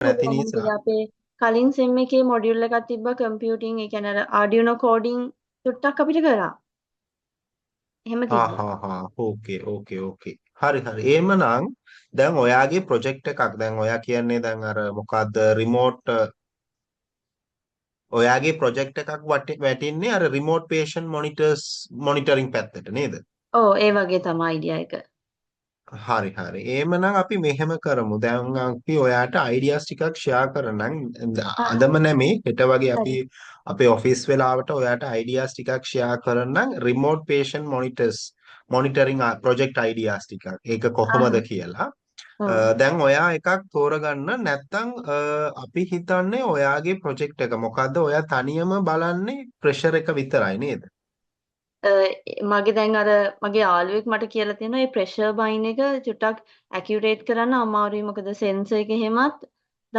නැති මොකද නිසා. අපේ කලින් සෙම් එකේ මොඩියුල් එකක් තිබ්බා කම්පියුටිං ඒ කියන්නේ අර ආඩියුනෝ කෝඩින් චුට්ටක් අපිට කරා. එහෙම හා තිබ්බා. හා හා ඕකේ. හරි හරි. එහෙමනම් දැන් ඔයාගේ ප්‍රොජෙක්ට් එකක් දැන් ඔයා කියන්නේ දැන් අර මොකද්ද රිමෝට් ඔයාගේ ප්‍රොජෙක්ට් එකක් වැටින්නේ අර රිමෝට් පේෂන්ට් මොනිටරින් පැත්තට නේද? ඔව් ඒ වගේ තමයි අයිඩියා එක. හරි හරි. එහෙමනම් අපි මෙහෙම කරමු. දැන් අපි ඔයාට අයිඩියාස් ටිකක් ෂෙයා කරන්නම්. ආ අදම නෙමෙයි හෙට වගේ අපි හරි. අපේ ඔෆිස් වෙලාවට ඔයාට අයිඩියාස් ටිකක් ෂෙයා කරන්නම්. Remote patient monitoring project ideas ටිකක්. ඒක කොහොමද ආහ්. කියලා. ඔව්. දැන් ඔයා එකක් තෝරගන්න නැත්නම් අපි හිතන්නේ ඔයාගේ ප්‍රොජෙක්ට් එක මොකද්ද? ඔයා තනියම බලන්නේ ප්‍රෙෂර් එක විතරයි නේද? මගේ දැන් අර මගේ යාළුවෙක් මට කියලා තියෙනවා මේ ප්‍රෙෂර් බයින් එක චුට්ටක් ඇකියුරේට් කරන්න අමාරුයි මොකද සෙන්සර් එක එහෙමත්